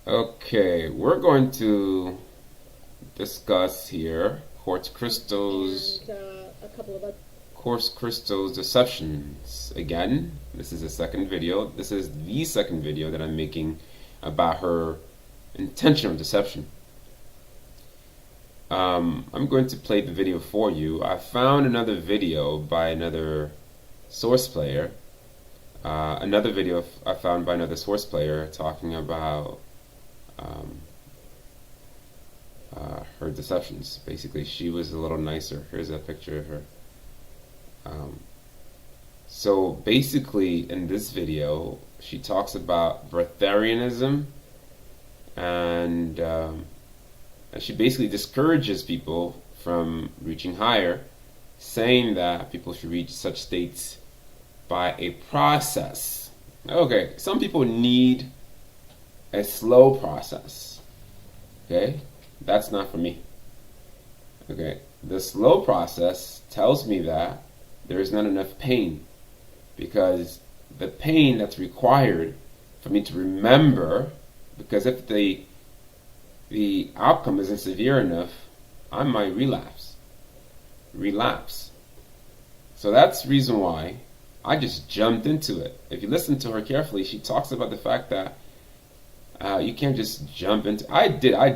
Okay, we're going to discuss here and a couple of other. quartz crystals deceptions again. This is the second video. This is the second video that I'm making about her intentional deception. I'm going to play the video for you. I found another video by another source player. Another video I found by another source player talking about um, her deceptions. Basically, she was a little nicer. Here's a picture of her. Um, so basically, in this video, she talks about Breatharianism, and she basically discourages people from reaching higher, saying that people should reach such states by a process. Okay, some people need a slow process. Okay, that's not for me. Okay, the slow process tells me that there is not enough pain, because the pain that's required for me to remember, because if the outcome isn't severe enough, I might relapse. So that's the reason why I just jumped into it. If you listen to her carefully, she talks about the fact that you can't just jump into. I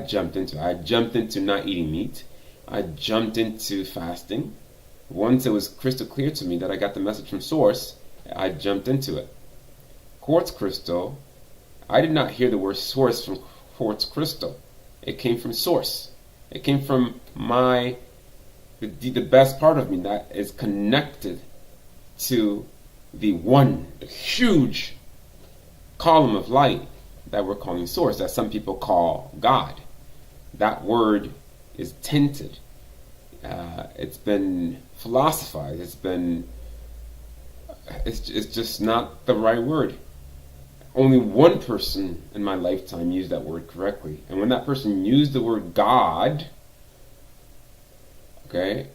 jumped into it. I jumped into not eating meat. I jumped into fasting. Once it was crystal clear to me that I got the message from Source, I jumped into it. Quartz crystal, I did not hear the word source from quartz crystal. It came from Source. It came from the best part of me that is connected to the one, the huge column of light that we're calling Source, that some people call God. That word is tinted. It's been philosophized. It's just not the right word. Only one person in my lifetime used that word correctly. And when that person used the word God, okay,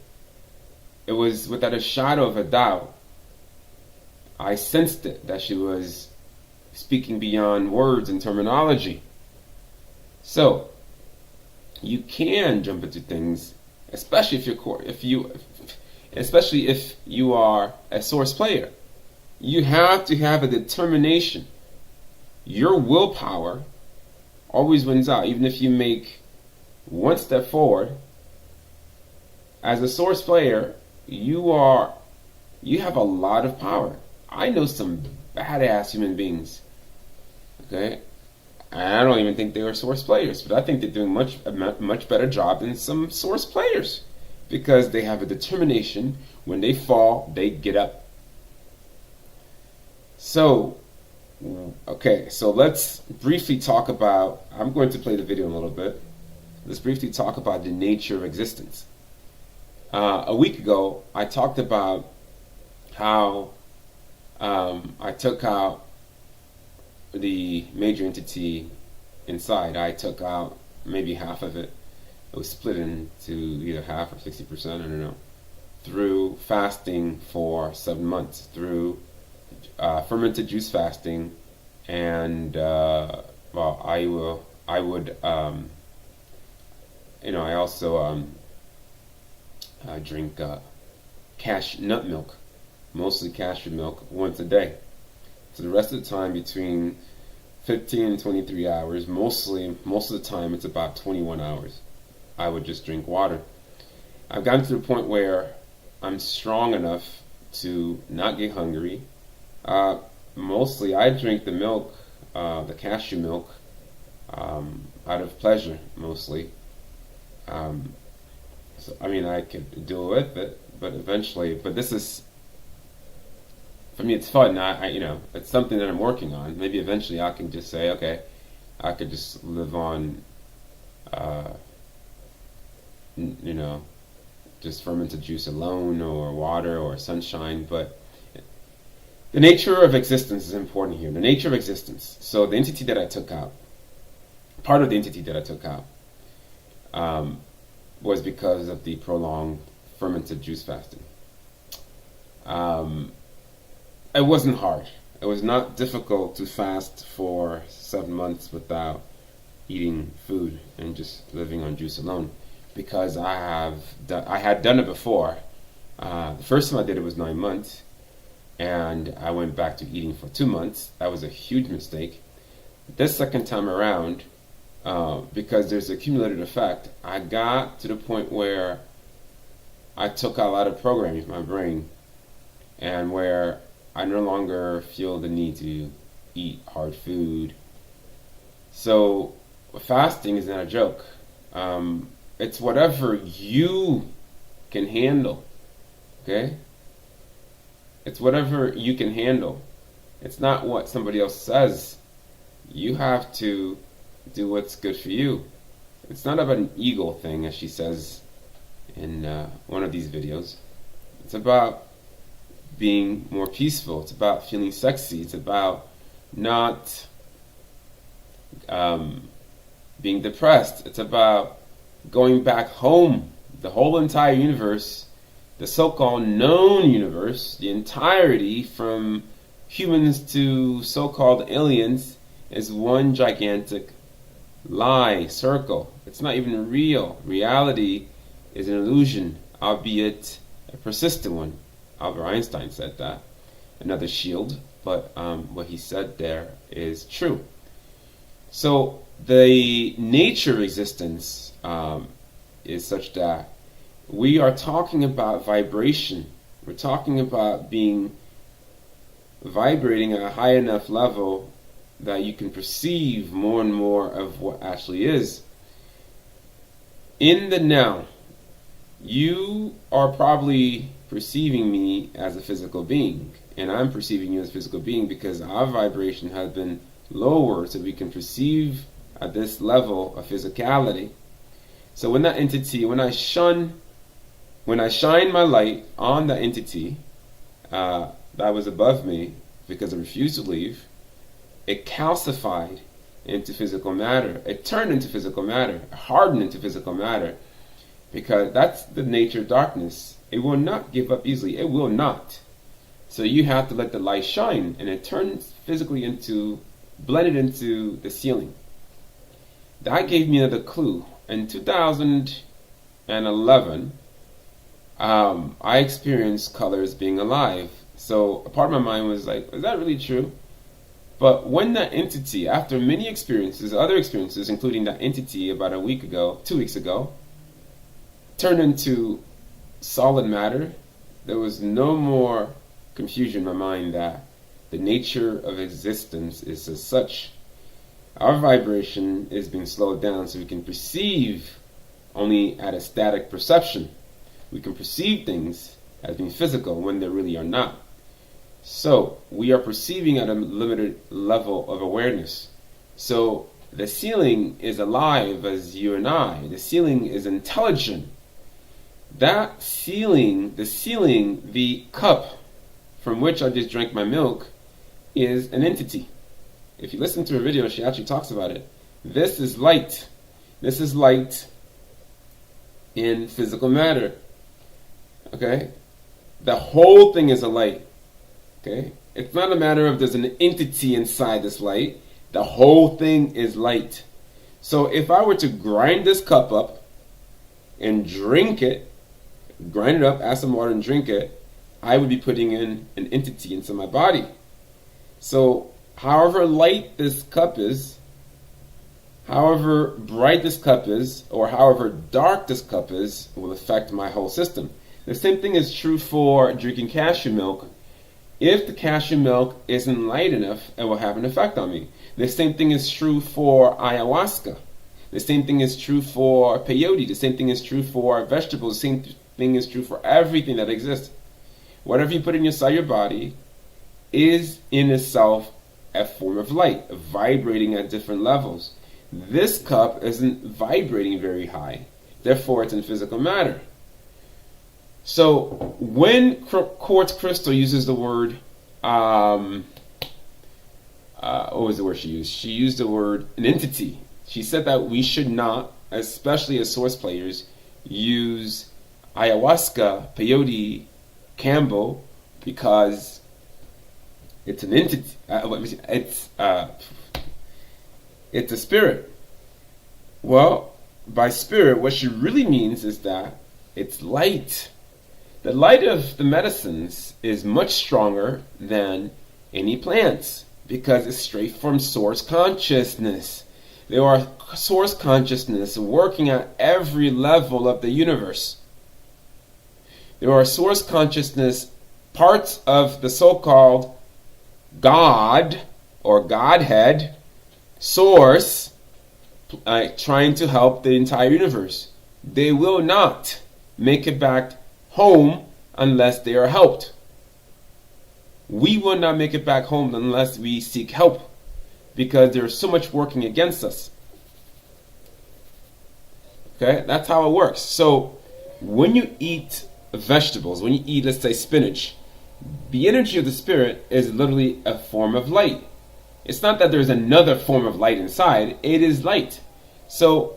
it was without a shadow of a doubt. I sensed it, that she was speaking beyond words and terminology. So, you can jump into things, especially especially if you are a source player. You have to have a determination. Your willpower always wins out, even if you make one step forward. As a source player, you have a lot of power. I know some badass human beings. Okay, and I don't even think they are source players, but I think they're doing a much better job than some source players, because they have a determination. When they fall, they get up. So, okay, so let's briefly talk about. I'm going to play the video in a little bit. Let's briefly talk about the nature of existence. A week ago, I talked about how I took out the major entity inside. I took out maybe half of it. It was split into either half or 60%, I don't know, through fasting for 7 months, through fermented juice fasting, and well, I would, I also drink nut milk, mostly cashew milk, once a day. So the rest of the time, between 15 and 23 hours, most of the time it's about 21 hours, I would just drink water. I've gotten to the point where I'm strong enough to not get hungry. Mostly I drink the milk, the cashew milk, out of pleasure, mostly. So, I mean, I could deal with it, but eventually, but this is, for me, it's fun. It's something that I'm working on. Maybe eventually I can just say, okay, I could just live on, uh, just fermented juice alone, or water, or sunshine. But the nature of existence is important here. The nature of existence. So the entity that I took out, part of the entity that I took out, was because of the prolonged fermented juice fasting. It wasn't hard. It was not difficult to fast for 7 months without eating food and just living on juice alone, because I had done it before. The first time I did it was 9 months, and I went back to eating for 2 months. That was a huge mistake. This second time around, because there's a cumulative effect, I got to the point where I took out a lot of programming from my brain, and where I no longer feel the need to eat hard food. So fasting is not a joke. It's whatever you can handle. Okay? It's whatever you can handle. It's not what somebody else says. You have to do what's good for you. It's not about an ego thing, as she says in one of these videos. It's about being more peaceful. It's about feeling sexy. It's about not being depressed. It's about going back home. The whole entire universe, the so-called known universe, the entirety from humans to so-called aliens, is one gigantic lie, circle. It's not even real. Reality is an illusion, albeit a persistent one. Albert Einstein said that. Another shield, but what he said there is true. So the nature of existence is such that we are talking about vibration. We're talking about being vibrating at a high enough level that you can perceive more and more of what actually is. In the now, you are probably perceiving me as a physical being, and I'm perceiving you as a physical being because our vibration has been lowered so we can perceive at this level of physicality. So when that entity, when I shine my light on that entity that was above me because I refused to leave, it calcified into physical matter. It turned into physical matter, hardened into physical matter, because that's the nature of darkness. It will not give up easily. It will not. So you have to let the light shine, and it turns physically into, blended into the ceiling. That gave me another clue. In 2011, I experienced colors being alive. So a part of my mind was like, is that really true? But when that entity, after many experiences, other experiences, including that entity about 2 weeks ago, turned into solid matter, there was no more confusion in my mind that the nature of existence is as such. Our vibration is being slowed down so we can perceive only at a static perception. We can perceive things as being physical when they really are not. So we are perceiving at a limited level of awareness. So the ceiling is alive as you and I. The ceiling is intelligent. That ceiling, the cup from which I just drank my milk, is an entity. If you listen to her video, she actually talks about it. This is light. This is light in physical matter. Okay? The whole thing is a light. Okay? It's not a matter of there's an entity inside this light. The whole thing is light. So if I were to grind this cup up and drink it, grind it up, add some water and drink it, I would be putting in an entity into my body. So however light this cup is, however bright this cup is, or however dark this cup is, will affect my whole system. The same thing is true for drinking cashew milk. If the cashew milk isn't light enough, it will have an effect on me. The same thing is true for ayahuasca. The same thing is true for peyote. The same thing is true for vegetables. The same thing is true for everything that exists. Whatever you put inside your body is in itself a form of light, vibrating at different levels. This cup isn't vibrating very high. Therefore, it's in physical matter. So when quartz crystal uses the word, what was the word she used? She used the word an entity. She said that we should not, especially as source players, use ayahuasca, peyote, Campbell, because it's an entity. It's a spirit. Well, by spirit, what she really means is that it's light. The light of the medicines is much stronger than any plants because it's straight from source consciousness. There are source consciousness working at every level of the universe. There are source consciousness parts of the so-called God or Godhead source trying to help the entire universe. They will not make it back home unless they are helped. We will not make it back home unless we seek help because there's so much working against us. Okay, that's how it works. So when you eat vegetables, when you eat, let's say, spinach, the energy of the spirit is literally a form of light. It's not that there's another form of light inside, it is light. So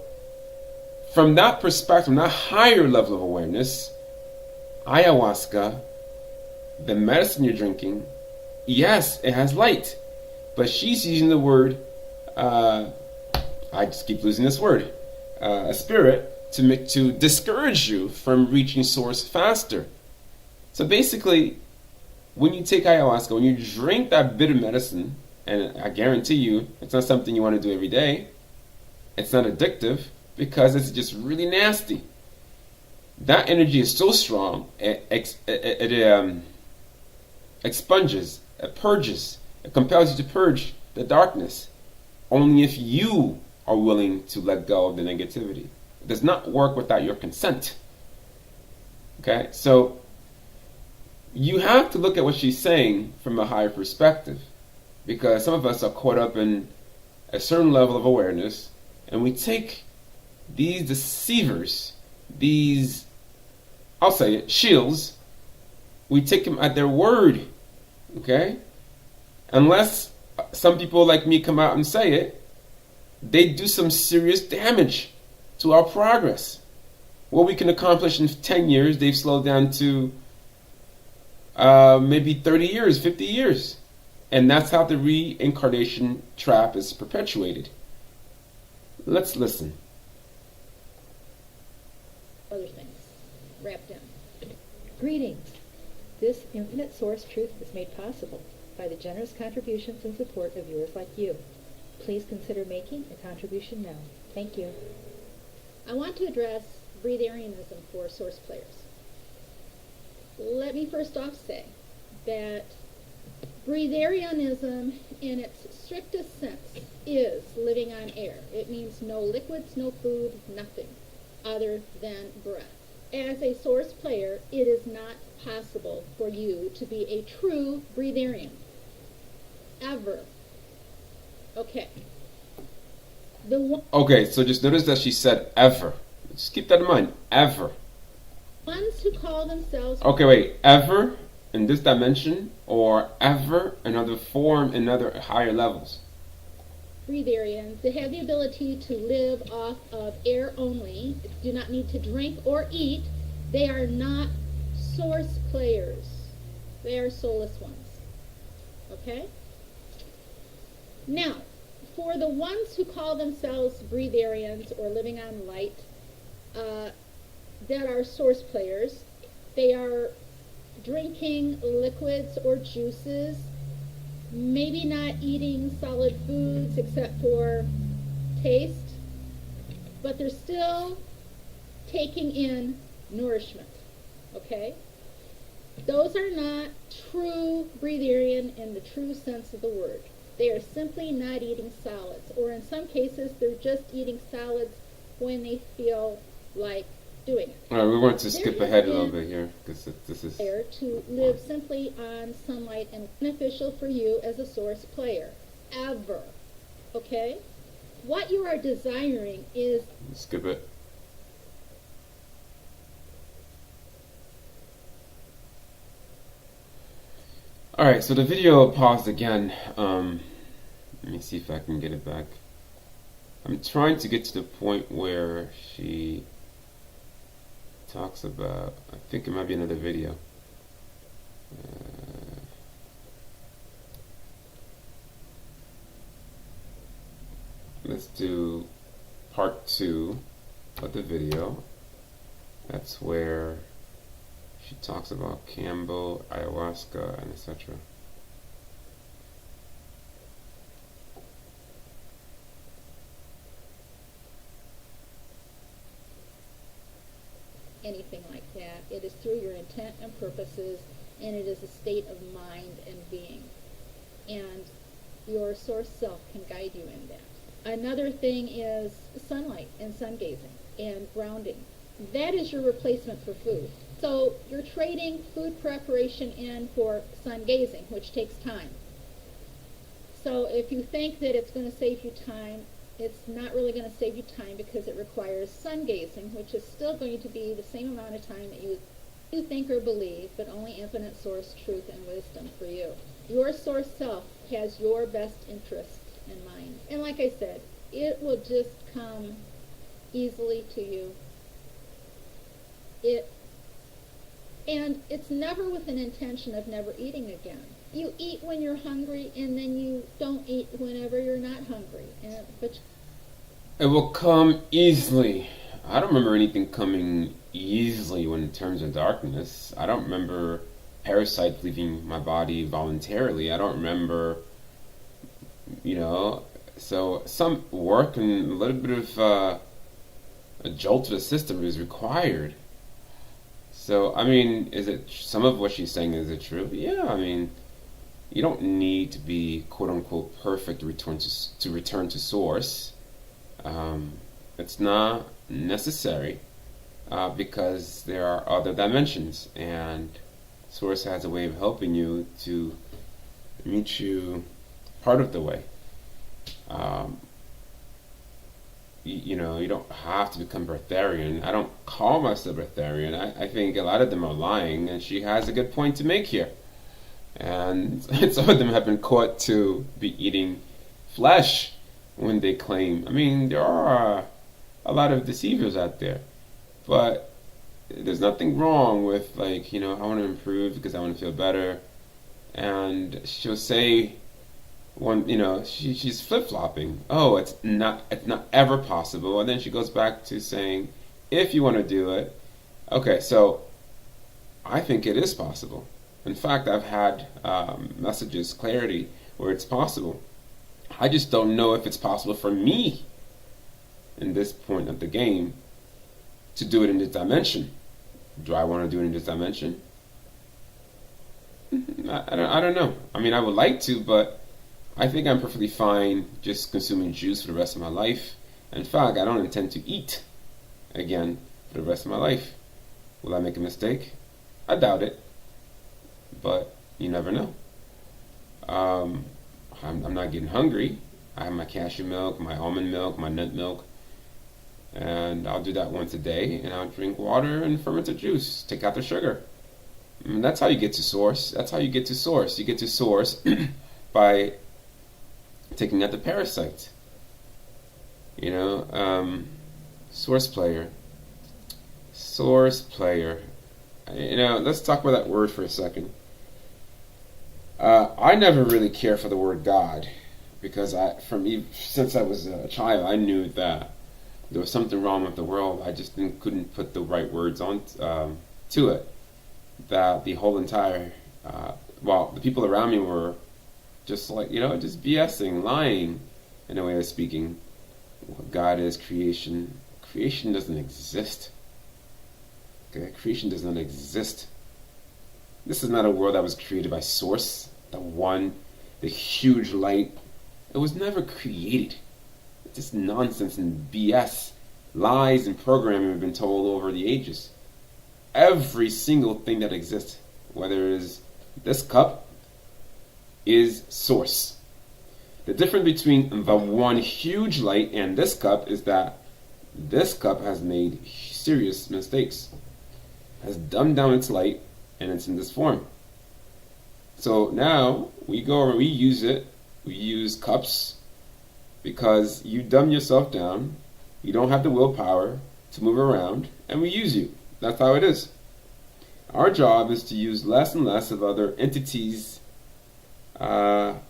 from that perspective, from that higher level of awareness, ayahuasca, the medicine you're drinking, yes, it has light. But she's using the word, I just keep losing this word, a spirit to discourage you from reaching source faster. So basically, when you take ayahuasca, when you drink that bitter medicine, and I guarantee you, it's not something you want to do every day. It's not addictive because it's just really nasty. That energy is so strong, it expunges, it purges, it compels you to purge the darkness. Only if you are willing to let go of the negativity. It does not work without your consent. Okay, so you have to look at what she's saying from a higher perspective, because some of us are caught up in a certain level of awareness, and we take these deceivers, these, I'll say it, shills, we take them at their word, okay? Unless some people like me come out and say it, they do some serious damage to our progress. What we can accomplish in 10 years, they've slowed down to maybe 30 years, 50 years. And that's how the reincarnation trap is perpetuated. Let's listen. Other things wrapped in. Greetings. This infinite source truth is made possible by the generous contributions and support of viewers like you. Please consider making a contribution now. Thank you. I want to address breatharianism for source players. Let me first off say that breatharianism in its strictest sense is living on air. It means no liquids, no food, nothing other than breath. As a source player, it is not possible for you to be a true breatharian. Ever. Okay. Okay, so just notice that she said ever. Just keep that in mind. Ever. Ones who call themselves... Okay, wait. Ever in this dimension or ever another form in other higher levels? breatharians that have the ability to live off of air only, do not need to drink or eat. They are not source players. They are soulless ones. Okay? Now, for the ones who call themselves breatharians or living on light, that are source players, they are drinking liquids or juices, maybe not eating solid foods except for taste, but they're still taking in nourishment, okay? Those are not true breatharian in the true sense of the word. They are simply not eating solids, or in some cases, they're just eating solids when they feel like doing it. All right, we want to skip ahead a little bit here because this is there to live simply on sunlight and beneficial for you as a source player, ever. Okay? What you are desiring is skip it. All right, so the video paused again. Let me see if I can get it back. I'm trying to get to the point where she talks about, I think it might be another video. Let's do part 2 of the video. That's where she talks about Campbell, ayahuasca, and etc. Anything like that. It is through your intent and purposes, and it is a state of mind and being. And your source self can guide you in that. Another thing is sunlight and sun gazing and grounding. That is your replacement for food. So you're trading food preparation in for sun gazing, which takes time. So if you think that it's going to save you time, it's not really going to save you time, because it requires sun gazing, which is still going to be the same amount of time that you think or believe, but only infinite source truth and wisdom for you. Your source self has your best interests in mind. And like I said, it will just come easily to you. And it's never with an intention of never eating again. You eat when you're hungry, and then you don't eat whenever you're not hungry. But it will come easily. I don't remember anything coming easily when in terms of darkness. I don't remember parasites leaving my body voluntarily. I don't remember, so some work and a little bit of a jolt to the system is required. So, is it, some of what she's saying, is it true? Yeah, you don't need to be quote-unquote perfect to return to source. It's not necessary, because there are other dimensions, and source has a way of helping you to meet you part of the way. You don't have to become breatharian. I don't call myself breatharian. I think a lot of them are lying, and she has a good point to make here. And some of them have been caught to be eating flesh when they claim. There are a lot of deceivers out there, but there's nothing wrong with, I want to improve because I want to feel better. And she'll say, she's flip-flopping. Oh, it's not ever possible. And then she goes back to saying, if you want to do it. Okay, so I think it is possible. In fact, I've had messages, clarity, where it's possible. I just don't know if it's possible for me in this point of the game to do it in this dimension. Do I want to do it in this dimension? I don't know. I would like to, but I think I'm perfectly fine just consuming juice for the rest of my life. In fact, I don't intend to eat again for the rest of my life. Will I make a mistake? I doubt it, but you never know. I'm not getting hungry. I have my cashew milk, my almond milk, my nut milk, and I'll do that once a day, and I'll drink water and fermented juice. Take out the sugar. That's how you get to source. You get to source by taking out the parasite. Source player. Let's talk about that word for a second. I never really cared for the word God, because since I was a child, I knew that there was something wrong with the world. I just couldn't put the right words on to it. That the whole entire, the people around me were just just BSing, lying, in a way of speaking. God is creation. Creation doesn't exist. Okay, creation does not exist. This is not a world that was created by Source, the huge light. It was never created. It's just nonsense and BS, lies and programming have been told over the ages. Every single thing that exists, whether it is this cup, is Source. The difference between the one huge light and this cup is that this cup has made serious mistakes, has dumbed down its light, and it's in this form. So now we use it. We use cups because you dumb yourself down. You don't have the willpower to move around, and we use you. That's how it is. Our job is to use less and less of other entities. And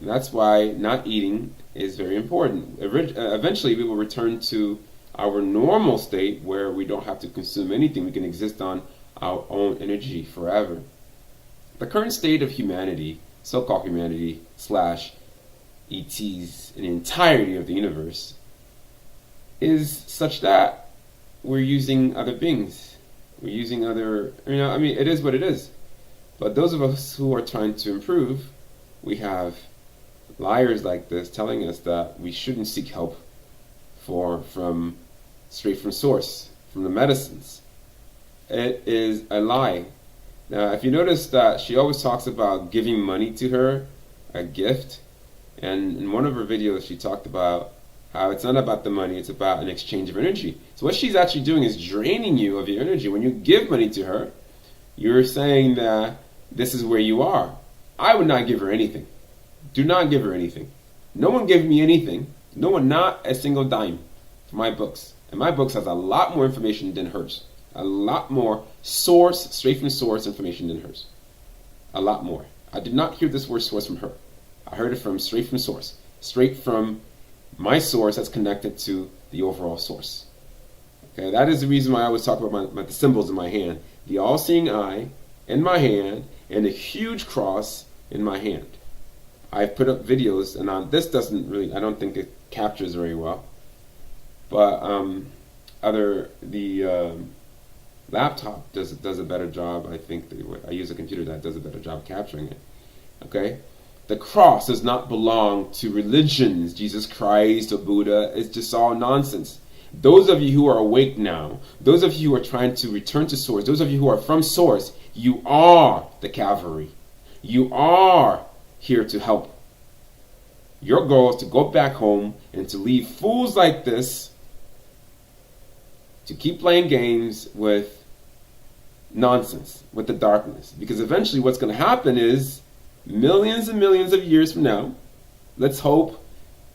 that's why not eating is very important. Eventually, we will return to our normal state where we don't have to consume anything. We can exist on our own energy forever. The current state of humanity, so-called humanity slash ETs, in the entirety of the universe, is such that we're using other beings. We're using other, I mean, it is what it is. But those of us who are trying to improve, we have liars like this telling us that we shouldn't seek help from straight from source, from the medicines. It is a lie. Now, if you notice that she always talks about giving money to her, a gift, and in one of her videos she talked about how it's not about the money, it's about an exchange of energy. So what she's actually doing is draining you of your energy. When you give money to her, you're saying that this is where you are. I would not give her anything. Do not give her anything. No one gave me anything. No one, not a single dime for my books. And my books has a lot more information than hers. A lot more source, straight from source information than hers. A lot more. I did not hear this word source from her. I heard it from straight from source. Straight from my source that's connected to the overall source. Okay, that is the reason why I always talk about the symbols in my hand. The all-seeing eye in my hand and a huge cross in my hand. I've put up videos, and this doesn't really, I don't think it captures very well. But the laptop does a better job. I think I use a computer that does a better job capturing it. Okay? The cross does not belong to religions, Jesus Christ or Buddha. It's just all nonsense. Those of you who are awake now, those of you who are trying to return to source, those of you who are from source, you are the cavalry. You are here to help. Your goal is to go back home and to leave fools like this to keep playing games with nonsense, with the darkness. Because eventually what's going to happen is millions and millions of years from now, let's hope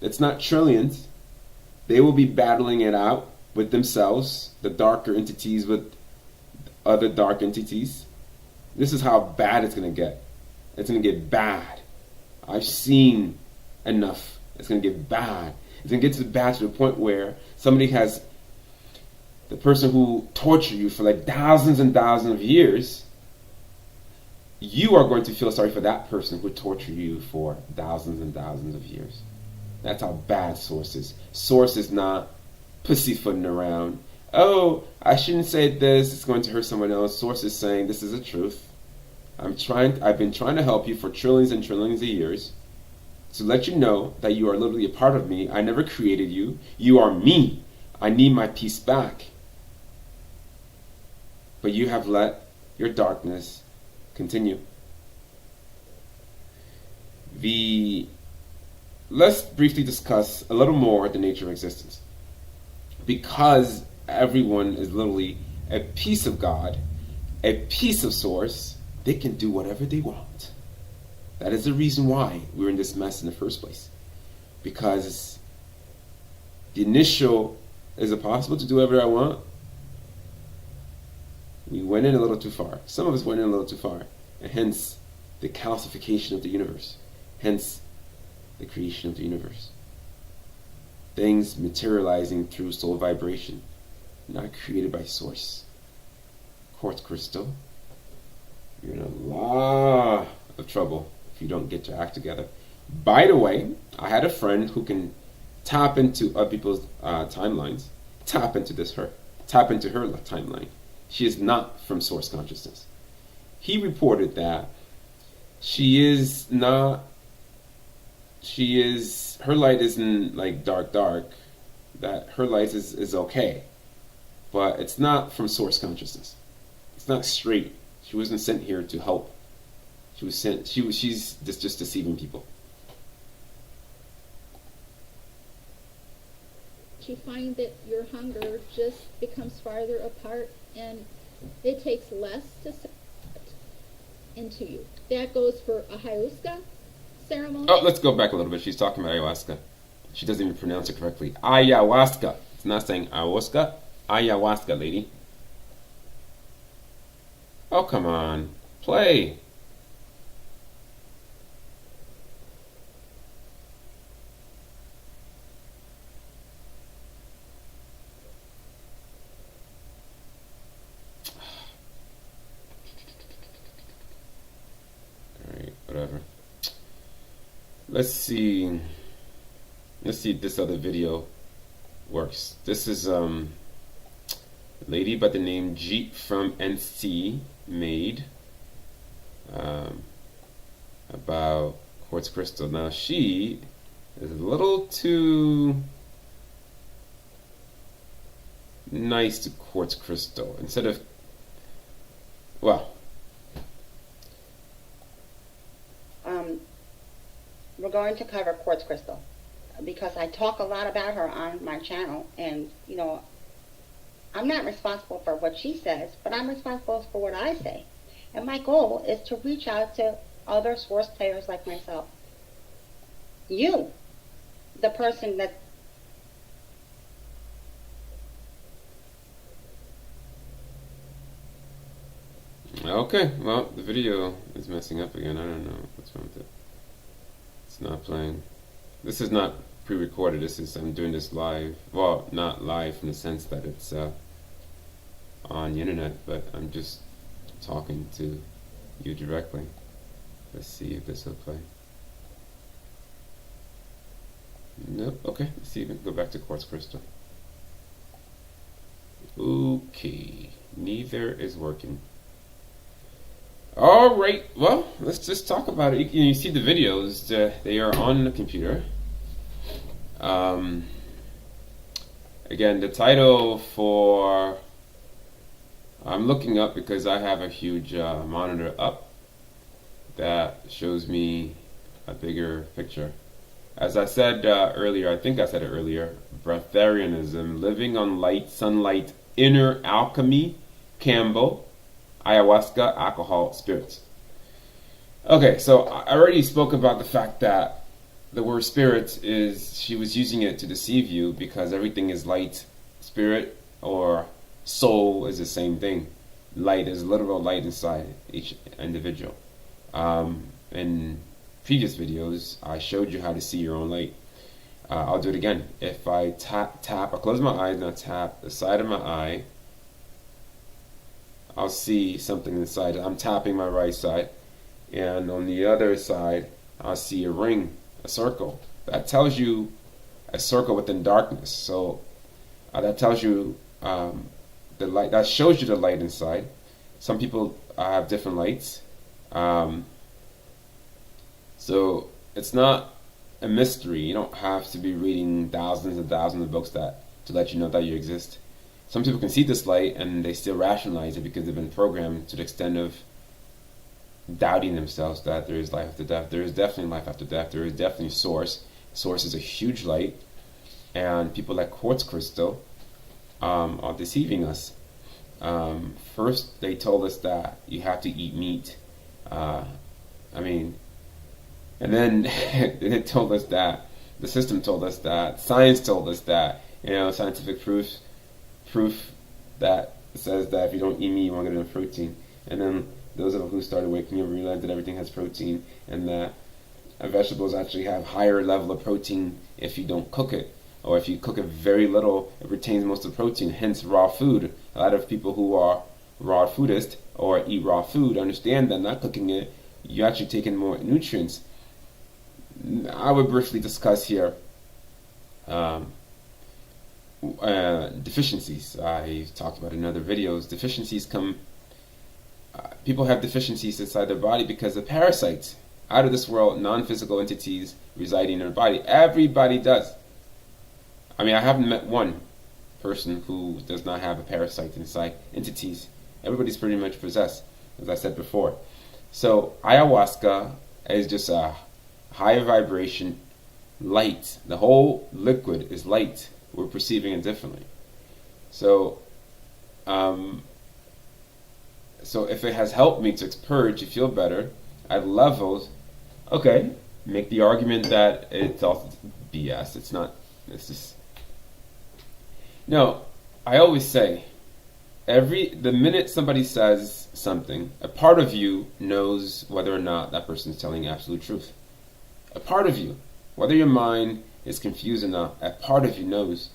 it's not trillions, they will be battling it out with themselves, the darker entities with other dark entities. This is how bad it's going to get. It's going to get bad. I've seen enough. It's going to get bad. It's going to get bad to the point where somebody has, the person who tortured you for like thousands and thousands of years, you are going to feel sorry for that person who tortured you for thousands and thousands of years. That's how bad Source is. Source is not pussyfooting around. Oh, I shouldn't say this, it's going to hurt someone else. Source is saying this is the truth. I've been trying to help you for trillions and trillions of years to let you know that you are literally a part of me. I never created you. You are me. I need my peace back. But you have let your darkness continue. Let's briefly discuss a little more the nature of existence. Because everyone is literally a piece of God, a piece of Source, they can do whatever they want. That is the reason why we're in this mess in the first place. Because the initial, is it possible to do whatever I want? We went in a little too far. Some of us went in a little too far. And hence the calcification of the universe. Hence the creation of the universe. Things materializing through soul vibration, not created by Source. Quartz crystal, you're in a lot of trouble if you don't get your act together. By the way, I had a friend who can tap into other people's timelines, tap into her timeline. She is not from Source consciousness. He reported that her light isn't like dark, that her light is okay, but it's not from Source consciousness. It's not straight. She wasn't sent here to help. She's just deceiving people. You find that your hunger just becomes farther apart and it takes less to set into you. That goes for a ayahuasca ceremony. Oh, let's go back a little bit. She's talking about ayahuasca. She doesn't even pronounce it correctly. Ayahuasca. It's not saying ayahuasca. Ayahuasca, lady. Oh, come on. Play. let's see. Let's see if this other video works. This is a lady by the name Jeep from NC made about quartz crystal. Now she is a little too nice to quartz crystal. Instead of, well, we're going to cover quartz crystal because I talk a lot about her on my channel, and you know, I'm not responsible for what she says, but I'm responsible for what I say. And my goal is to reach out to other source players like myself. You, the person that okay, well, the video is messing up again. I don't know what's wrong with it. It's not playing. This is not pre-recorded. This is, I'm doing this live. Well, not live in the sense that it's on the internet, but I'm just talking to you directly. Let's see if this will play. Nope. Okay, let's see if we can go back to quartz crystal. Okay, neither is working. All right, well, let's just talk about it. You see the videos, they are on the computer. Again, the title for, I'm looking up because I have a huge monitor up that shows me a bigger picture. As I said earlier, I think I said it earlier, breatharianism, living on light, sunlight, inner alchemy, Campbell, ayahuasca, alcohol, spirits. Okay, so I already spoke about the fact that the word spirit is, she was using it to deceive you because everything is light. Spirit or soul is the same thing. Light is literal light inside each individual. In previous videos, I showed you how to see your own light. I'll do it again. If I tap, I close my eyes and I tap the side of my eye, I'll see something inside. I'm tapping my right side, and on the other side, I'll see a ring, a circle. That tells you a circle within darkness. So that tells you the light. That shows you the light inside. Some people have different lights. So it's not a mystery. You don't have to be reading thousands and thousands of books to let you know that you exist. Some people can see this light and they still rationalize it because they've been programmed to the extent of doubting themselves that there is life after death. There is definitely life after death. There is definitely source. Source is a huge light, and people like quartz crystal are deceiving us. First, they told us that you have to eat meat. And then they told us that the system told us that science told us that, scientific proof that says that if you don't eat meat, you won't get enough protein. And then those of us who started waking up realized that everything has protein, and that vegetables actually have higher level of protein if you don't cook it, or if you cook it very little, it retains most of the protein. Hence, raw food. A lot of people who are raw foodists or eat raw food understand that not cooking it, you actually take in more nutrients. I would briefly discuss here deficiencies. I talked about in other videos. Deficiencies come. People have deficiencies inside their body because of parasites, out of this world, non-physical entities residing in their body. Everybody does. I haven't met one person who does not have a parasite inside entities. Everybody's pretty much possessed, as I said before. So ayahuasca is just a higher vibration light. The whole liquid is light. We're perceiving it differently. So if it has helped me to purge, to feel better at levels, okay, make the argument that it's all BS. It's not. It's just. No, I always say, the minute somebody says something, a part of you knows whether or not that person is telling absolute truth. A part of you, whether your mind is confused or not, a part of you knows.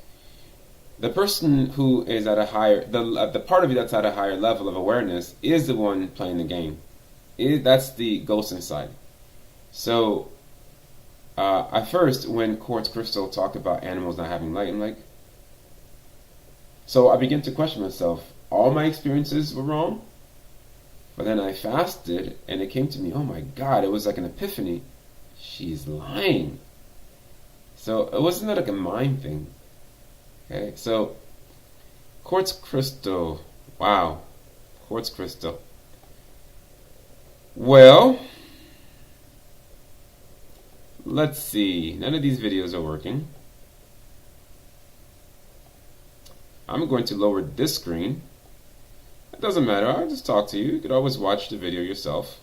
The person who is at a higher, the part of you that's at a higher level of awareness is the one playing the game. That's the ghost inside. So At first, when Quartz Crystal talked about animals not having light, I'm like, so I began to question myself. All my experiences were wrong, but then I fasted, and it came to me, oh my God, it was like an epiphany. She's lying. So it wasn't like a mind thing. Okay, so Quartz Crystal. Wow. Quartz Crystal. Well, let's see. None of these videos are working. I'm going to lower this screen. It doesn't matter. I'll just talk to you. You could always watch the video yourself.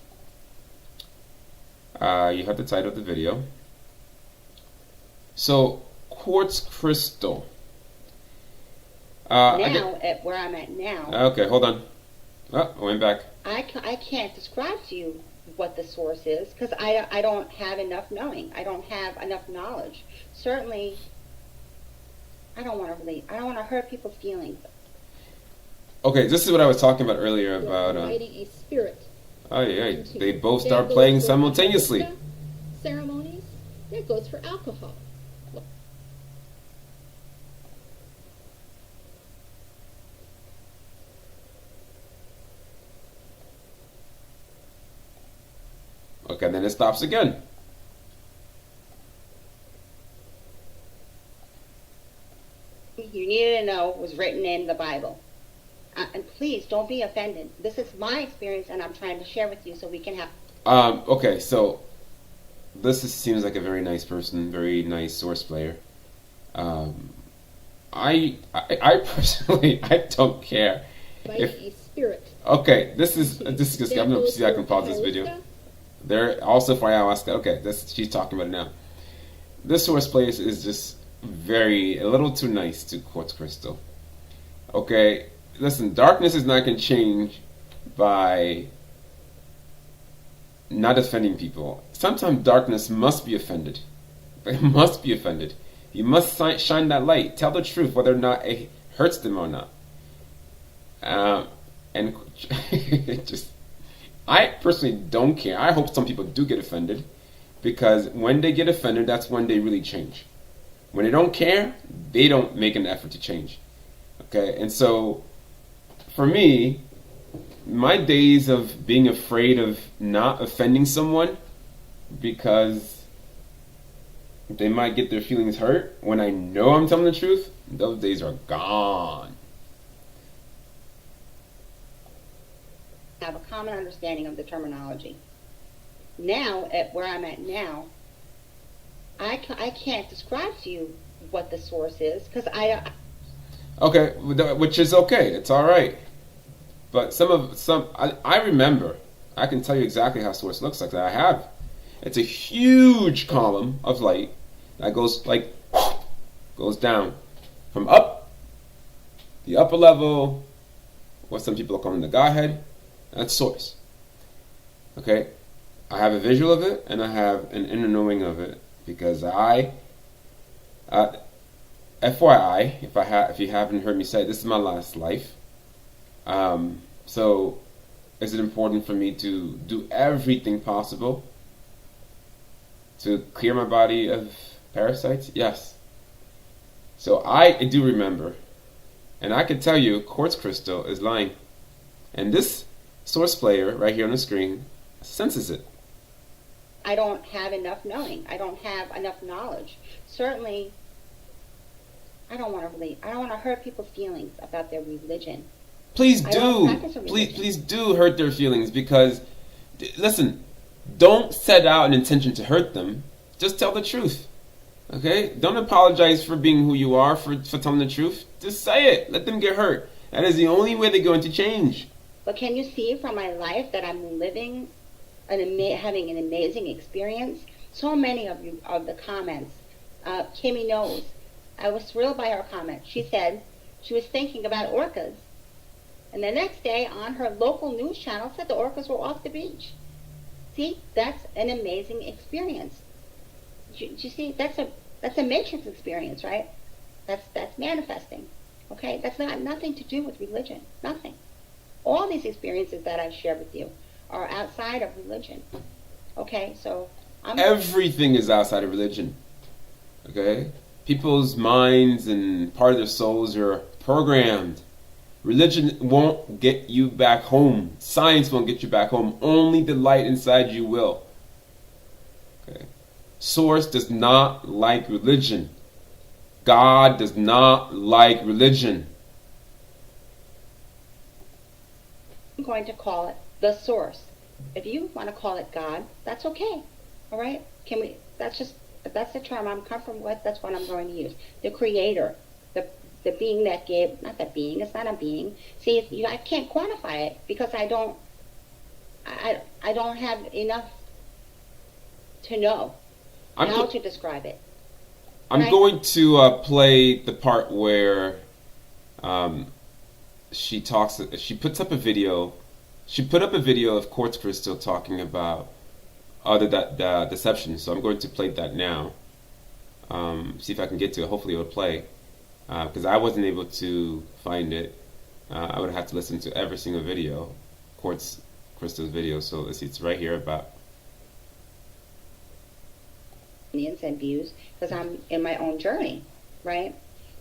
You have the title of the video. So, Quartz Crystal. At where I'm at now. Okay, hold on. Oh, I went back. I can't describe to you what the source is because I don't have enough knowing. I don't have enough knowledge. Certainly, I don't want to hurt people's feelings. Okay, this is what I was talking about earlier You're about. inviting a spirit. Oh yeah, into- they both that start goes playing for simultaneously. ayahuasca ceremonies. That goes for alcohol. Okay, then it stops again. You needed to know was written in the Bible. And please don't be offended. This is my experience, and I'm trying to share with you so we can have. Okay, so seems like a very nice person, very nice source player. I personally I don't care. Inviting If, a spirit. okay, this is just That I'm gonna goes see if I for can pause this video. ayahuasca. They're also for ayahuasca. Okay, she's talking about it now. This source player is just a little too nice to Quartz Crystal. Okay, listen, darkness is not going to change by not offending people. Sometimes darkness must be offended. It must be offended. You must shine that light. Tell the truth, whether or not it hurts them or not. And just, I personally don't care. I hope some people do get offended, because when they get offended, that's when they really change. When they don't care, they don't make an effort to change. Okay, and so for me, my days of being afraid of not offending someone because they might get their feelings hurt when I know I'm telling the truth, those days are gone. Have a common understanding of the terminology. Now, at where I'm at now, I can't describe to you what the source is because Okay, which is okay. It's all right. But I remember. I can tell you exactly how source looks like. That I have. It's a huge column of light that goes down from up, the upper level, what some people are calling the Godhead. That's source. Okay, I have a visual of it and I have an inner knowing of it because FYI, if you haven't heard me say, this is my last life. So, is it important for me to do everything possible to clear my body of parasites? Yes. So I do remember, and I can tell you, Quartz Crystal is lying, and this source player right here on the screen senses it. I don't have enough knowing. I don't have enough knowledge. Certainly, I don't want to hurt people's feelings about their religion. Please I don't do. practice a religion. Please do hurt their feelings because, listen, don't set out an intention to hurt them. Just tell the truth. Okay? Don't apologize for being who you are, for telling the truth. Just say it. Let them get hurt. That is the only way they're going to change. But can you see from my life that I'm living, having an amazing experience? So many of you, of the comments, Kimmy knows. I was thrilled by her comment. She said she was thinking about orcas. And the next day on her local news channel said the orcas were off the beach. See, that's an amazing experience. You see, that's a matrix experience, right? That's manifesting. Okay? That's nothing to do with religion. Nothing. All these experiences that I've shared with you are outside of religion. Okay? So Everything is outside of religion. Okay? People's minds and part of their souls are programmed. Religion won't get you back home. Science won't get you back home. Only the light inside you will. Okay? Source does not like religion. God does not like religion. I'm going to call it the source. If you want to call it God, that's okay. All right? If that's the term I'm comfortable with, that's what I'm going to use. The creator, the being that gave, not the being, it's not a being. See, I can't quantify it because I don't have enough to know how to describe it. I'm going to play the part where she puts up a video. She put up a video of Quartz Crystal talking about the deception. So I'm going to play that now. See if I can get to it. Hopefully it'll play. Because I wasn't able to find it. I would have to listen to every single video, Quartz Crystal's video. So let's see, it's right here about opinions and views because I'm in my own journey, right?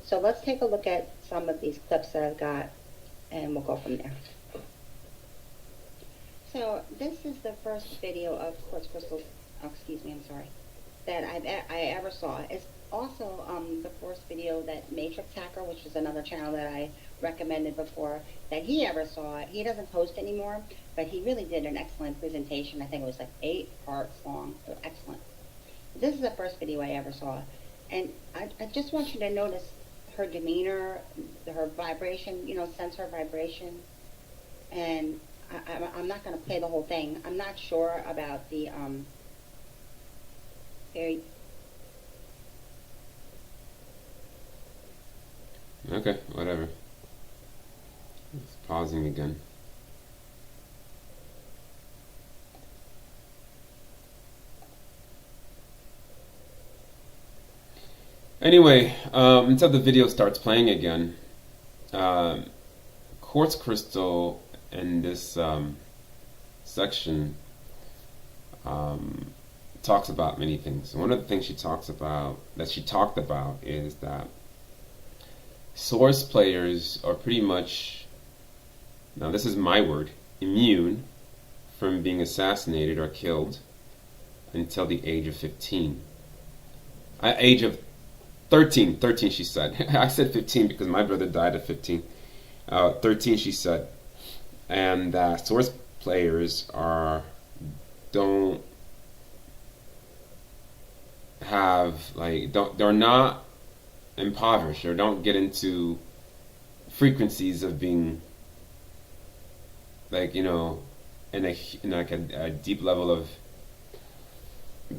So let's take a look at some of these clips that I've got, and we'll go from there. So this is the first video of Quartz Crystal, that I ever saw. It's also the first video that Matrix Hacker, which is another channel that I recommended before, that he ever saw. He doesn't post anymore, but he really did an excellent presentation. I think it was like 8 parts long. It was excellent. This is the first video I ever saw. And I just want you to notice her demeanor, her vibration, sense her vibration. And I'm not going to play the whole thing. I'm not sure about the Okay, whatever. It's pausing again. Anyway, until the video starts playing again, Quartz Crystal in this section talks about many things. One of the things she talked about is that Source players are pretty much, now this is my word, immune from being assassinated or killed until the age of 15. Age of 13 she said. I said 15 because my brother died at 15. 13 she said. And Source players they're not impoverished or don't get into frequencies of being in a deep level of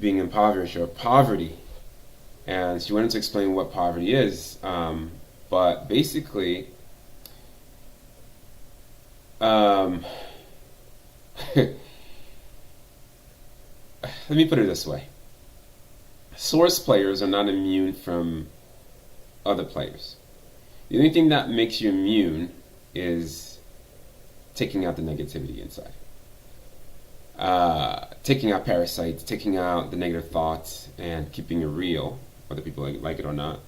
being impoverished or poverty. And she wanted to explain what poverty is, but basically let me put it this way. Source players are not immune from other players. The only thing that makes you immune is taking out the negativity inside. Taking out parasites, taking out the negative thoughts, and keeping it real, whether people like it or not.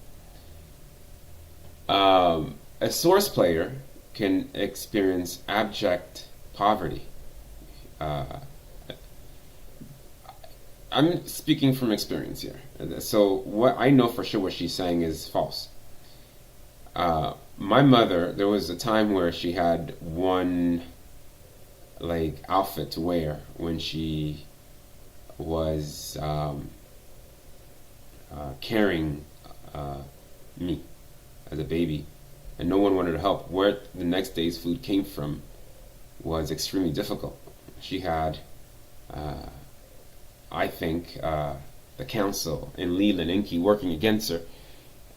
A source player can experience abject poverty. I'm speaking from experience here. So what I know for sure what she's saying is false. My mother, there was a time where she had one outfit to wear when she was carrying me as a baby, and no one wanted to help. Where the next day's food came from was extremely difficult. She had I think the council in Leland Inky working against her.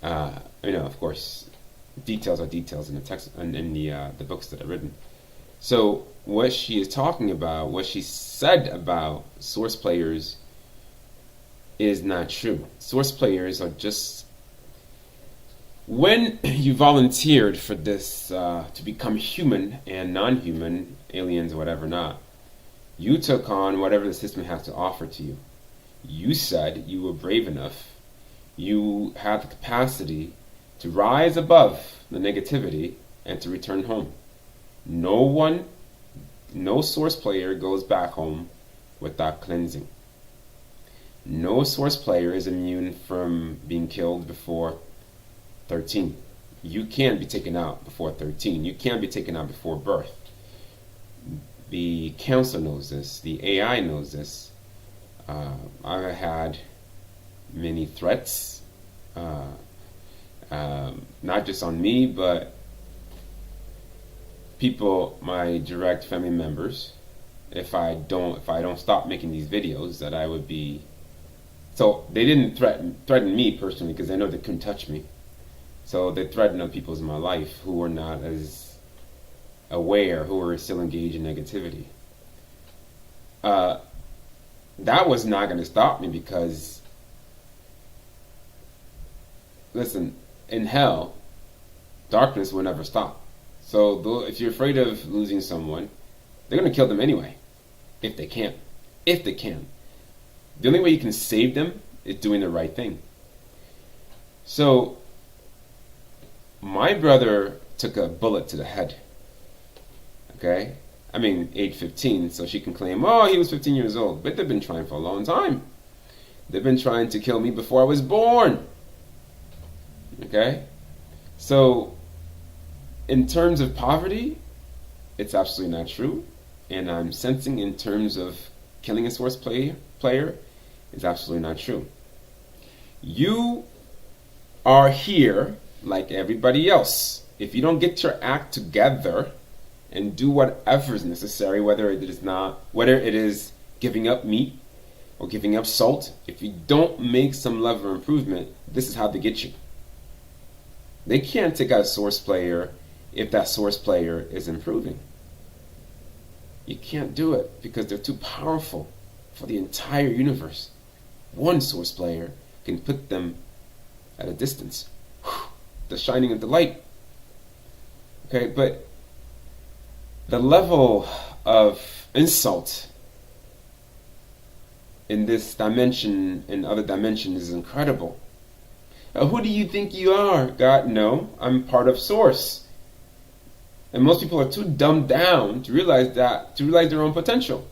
Of course, details are details in the text and in the books that are written. So what she is talking about, what she said about source players, is not true. Source players are just, when you volunteered for this to become human and non-human, aliens, whatever not, you took on whatever the system has to offer to you. You said you were brave enough. You had the capacity to rise above the negativity and to return home. No one, no source player goes back home without cleansing. No source player is immune from being killed before 13. You can be taken out before 13. You can be taken out before birth. The council knows this. The AI knows this. I've had many threats, not just on me, but people, my direct family members. If I don't stop making these videos, that I would be. So they didn't threaten me personally because they know they couldn't touch me. So they threatened other people in my life who were not as aware, who were still engaged in negativity. That was not going to stop me because, listen, in hell, darkness will never stop. So if you're afraid of losing someone, they're going to kill them anyway, if they can. If they can. The only way you can save them is doing the right thing. So, my brother took a bullet to the head. Okay? I mean, age 15, so she can claim, oh, he was 15 years old. But they've been trying for a long time. They've been trying to kill me before I was born. Okay? So, in terms of poverty, it's absolutely not true. And I'm sensing in terms of killing a source player, it's absolutely not true. You are here like everybody else. If you don't get your act together and do whatever is necessary, whether it is giving up meat or giving up salt, if you don't make some level of improvement, this is how they get you. They can't take out a source player if that source player is improving. You can't do it because they're too powerful for the entire universe. One source player can put them at a distance. The shining of the light. Okay, but the level of insult in this dimension and other dimensions is incredible. Who do you think you are? God, no, I'm part of Source. And most people are too dumbed down to realize their own potential.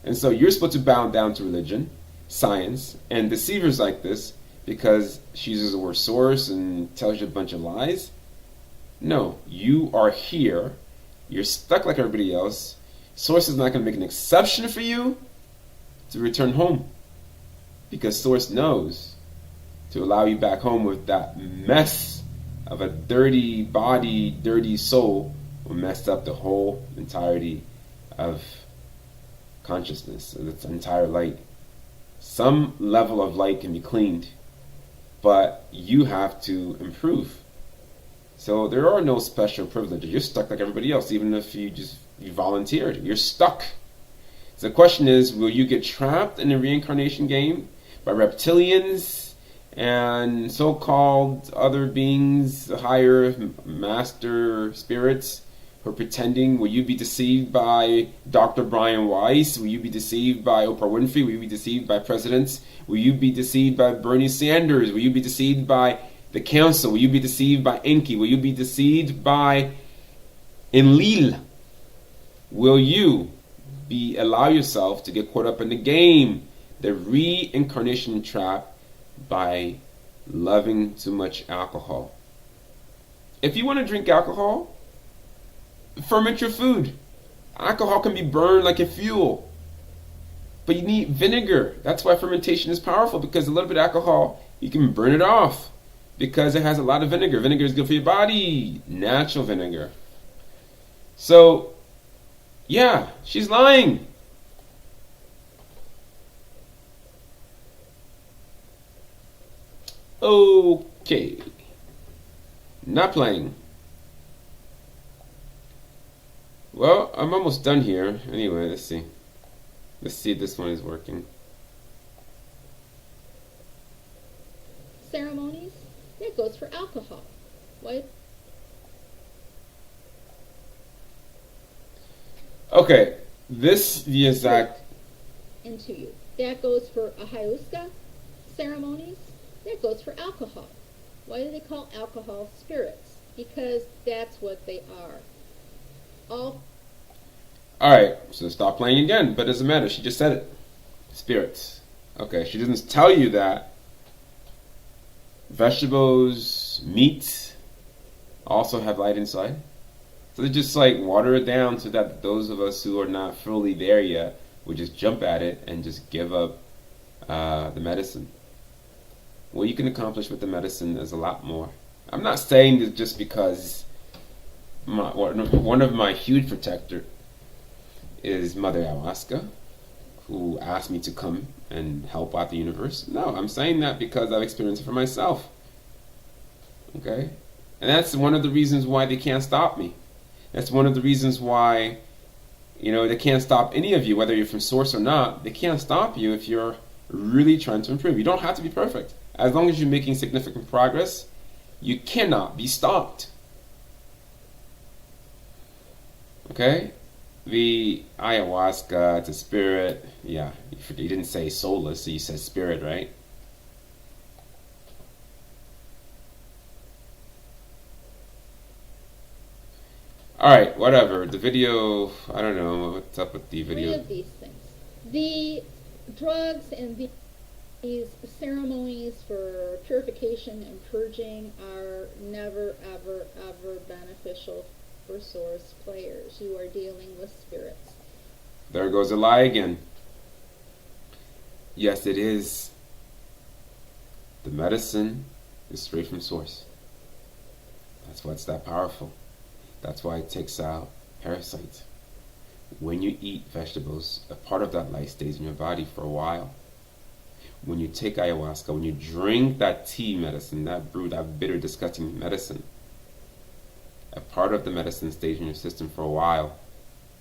And so you're supposed to bow down to religion, science, and deceivers like this because she uses the word source and tells you a bunch of lies. No, you are here. You're stuck like everybody else. Source is not going to make an exception for you to return home because Source knows to allow you back home with that mess of a dirty body, dirty soul will mess up the whole entirety of consciousness, of its entire light. Some level of light can be cleaned, but you have to improve. So there are no special privileges. You're stuck like everybody else, even if you volunteered. You're stuck. So the question is, will you get trapped in the reincarnation game by reptilians and so-called other beings, higher master spirits who are pretending? Will you be deceived by Dr. Brian Weiss? Will you be deceived by Oprah Winfrey? Will you be deceived by presidents? Will you be deceived by Bernie Sanders? Will you be deceived by the council? Will you be deceived by Enki? Will you be deceived by Enlil? Will you allow yourself to get caught up in the game, the reincarnation trap, by loving too much alcohol? If you want to drink alcohol, ferment your food. Alcohol can be burned like a fuel, but you need vinegar. That's why fermentation is powerful, because a little bit of alcohol, you can burn it off because it has a lot of vinegar. Vinegar is good for your body, natural vinegar. So yeah, she's lying. Okay. Not playing. Well, I'm almost done here. Anyway, let's see. Let's see if this one is working. Ceremonies? That goes for alcohol. What? Okay, this the exact. Into you. That goes for ayahuasca ceremonies. That goes for alcohol. Why do they call alcohol spirits? Because that's what they are. All Alright, so stop playing again, but it doesn't matter. She just said it. Spirits. Okay, she doesn't tell you that vegetables, meat also have light inside. So they just like water it down so that those of us who are not fully there yet would just jump at it and just give up the medicine. What you can accomplish with the medicine is a lot more. I'm not saying this just because one of my huge protector is Mother Ayahuasca, who asked me to come and help out the universe. No, I'm saying that because I've experienced it for myself. Okay? And that's one of the reasons why they can't stop me. That's one of the reasons why, they can't stop any of you, whether you're from Source or not. They can't stop you if you're really trying to improve. You don't have to be perfect. As long as you're making significant progress, you cannot be stopped. Okay? The ayahuasca, it's a spirit. Yeah, you didn't say soulless, so you said spirit, right? Alright, whatever. The video, I don't know what's up with the video. three of these things. The drugs and these ceremonies for purification and purging are never, ever, ever beneficial for Source players. You are dealing with spirits. There goes a lie again. Yes, it is. The medicine is straight from Source. That's why it's that powerful. That's why it takes out parasites. When you eat vegetables, a part of that light stays in your body for a while. When you take ayahuasca, when you drink that tea medicine, that brew, that bitter, disgusting medicine, a part of the medicine stays in your system for a while.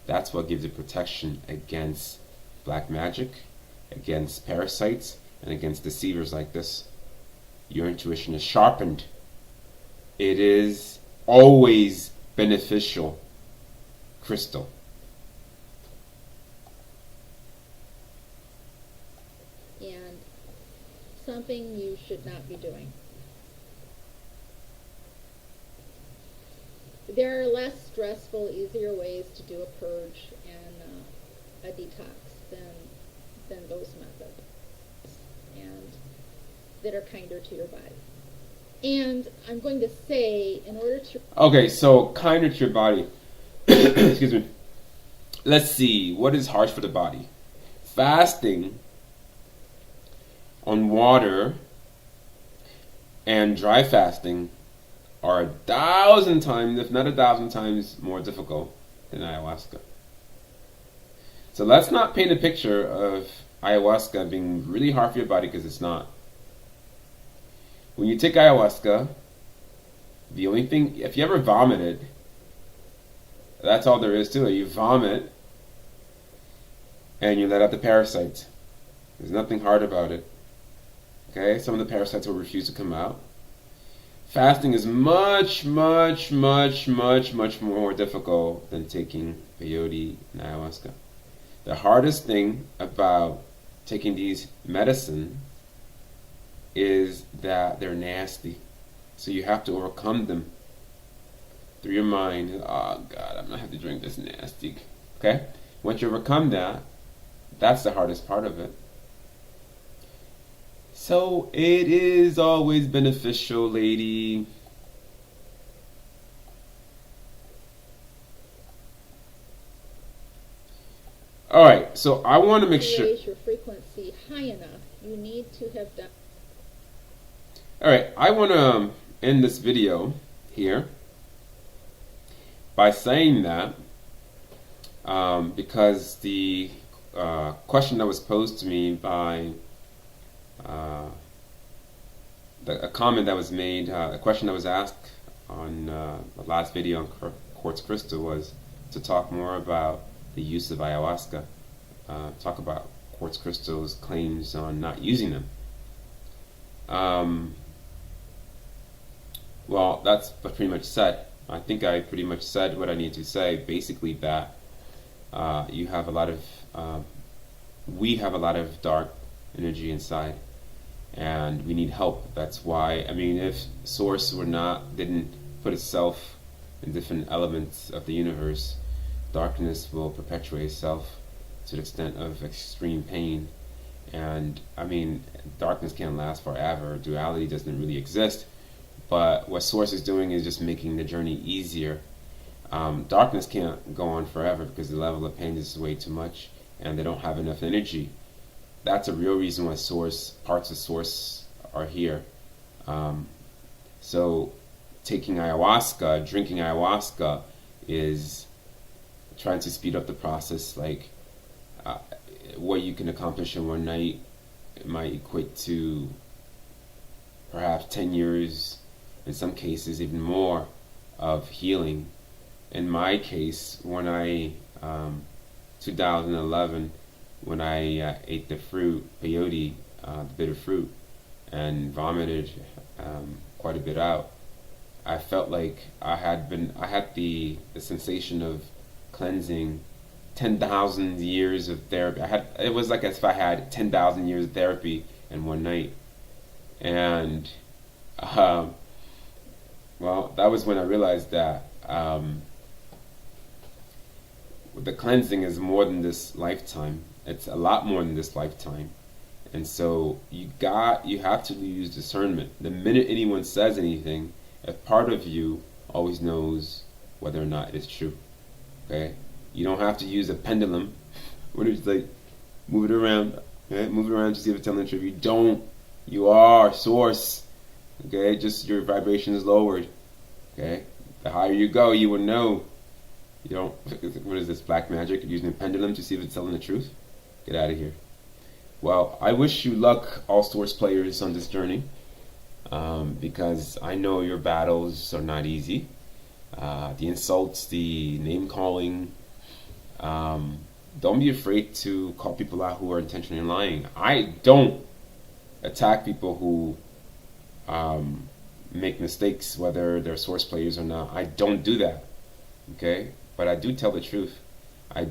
That's what gives you protection against black magic, against parasites, and against deceivers like this. Your intuition is sharpened. It is always beneficial. Crystal. And something you should not be doing. There are less stressful, easier ways to do a purge and a detox than those methods, and that are kinder to your body. And I'm going to say, in order to... Okay, so kinder to your body. Excuse me. Let's see, what is harsh for the body? Fasting on water and dry fasting are 1,000 times, if not 1,000 times, more difficult than ayahuasca. So let's not paint a picture of ayahuasca being really hard for your body, because it's not. When you take ayahuasca, the only thing, if you ever vomited, that's all there is to it. You vomit and you let out the parasites. There's nothing hard about it. Okay, some of the parasites will refuse to come out. Fasting is much, much, much, much, much more difficult than taking peyote and ayahuasca. The hardest thing about taking these medicine is that they're nasty. So you have to overcome them through your mind. Oh God, I'm gonna have to drink this nasty. Okay? Once you overcome that, that's the hardest part of it. So it is always beneficial, lady. Alright, so I want to make sure. raise your frequency high enough, you need to have done... Alright, I want to end this video here by saying that because the question that was posed to me by a comment that was made, a question that was asked on the last video on Quartz Crystal was to talk more about the use of ayahuasca, talk about Quartz Crystal's claims on not using them. Well, that's pretty much said. I think I pretty much said what I need to say. Basically, that you have a lot of we have a lot of dark energy inside, and we need help. That's why, I mean, if Source didn't put itself in different elements of the universe, darkness will perpetuate itself to the extent of extreme pain. And I mean, darkness can't last forever. Duality doesn't really exist. But what Source is doing is just making the journey easier. Darkness can't go on forever because the level of pain is way too much, and they don't have enough energy. That's a real reason why parts of Source are here. So drinking ayahuasca is trying to speed up the process. Like what you can accomplish in one night might equate to perhaps 10 years, in some cases even more, of healing. In my case, 2011, when I ate the fruit, peyote, the bitter fruit, and vomited quite a bit out, I felt like I had the sensation of cleansing 10,000 years of therapy. It was like as if I had 10,000 years of therapy in one night. And well, that was when I realized that the cleansing is more than this lifetime. It's a lot more than this lifetime. And so you have to use discernment. The minute anyone says anything, a part of you always knows whether or not it's true. Okay? You don't have to use a pendulum. What is like move it around, okay? Move it around to see if it's telling the truth. You don't. You are Source. Okay? Just your vibration is lowered. Okay? The higher you go, you will know. You don't. What is this, black magic? You're using a pendulum to see if it's telling the truth? Get out of here. Well, I wish you luck, all Source players, on this journey, because I know your battles are not easy. The insults, the name calling. Don't be afraid to call people out who are intentionally lying. I don't attack people who make mistakes, whether they're Source players or not. I don't do that. Okay? But I do tell the truth. I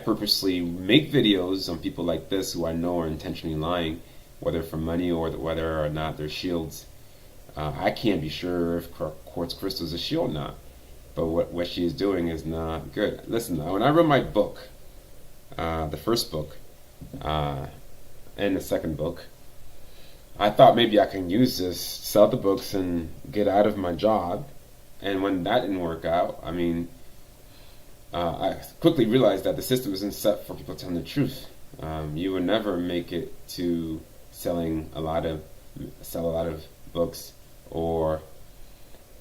purposely make videos on people like this who I know are intentionally lying, whether for money or whether or not they're shields. I can't be sure if Quartz Crystal is a shield or not, but what she is doing is not good. Listen, when I wrote my book, the first book, and the second book, I thought maybe I can use this, sell the books, and get out of my job. And when that didn't work out, I mean, I quickly realized that the system isn't set for people telling the truth. You will never make it to sell a lot of books, or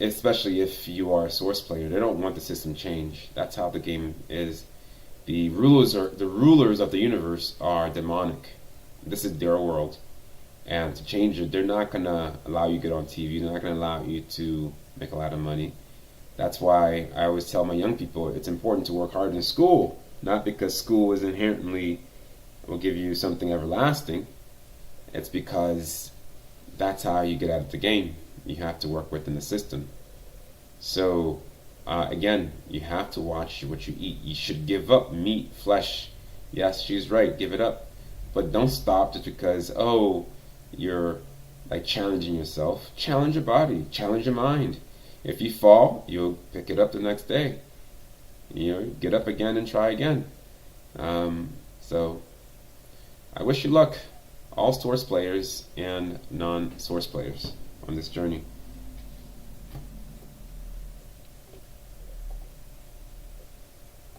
especially if you are a Source player. They don't want the system changed. That's how the game is. The rulers of the universe are demonic. This is their world, and to change it, they're not gonna allow you to get on TV. They're not gonna allow you to make a lot of money. That's why I always tell my young people it's important to work hard in school, not because school is inherently will give you something everlasting. It's because that's how you get out of the game. You have to work within the system. So again, you have to watch what you eat. You should give up meat, flesh. Yes, she's right, give it up. But don't stop just because, you're like challenging yourself. Challenge your body, challenge your mind. If you fall, you'll pick it up the next day. Get up again and try again. So I wish you luck, all Source players and non-Source players, on this journey.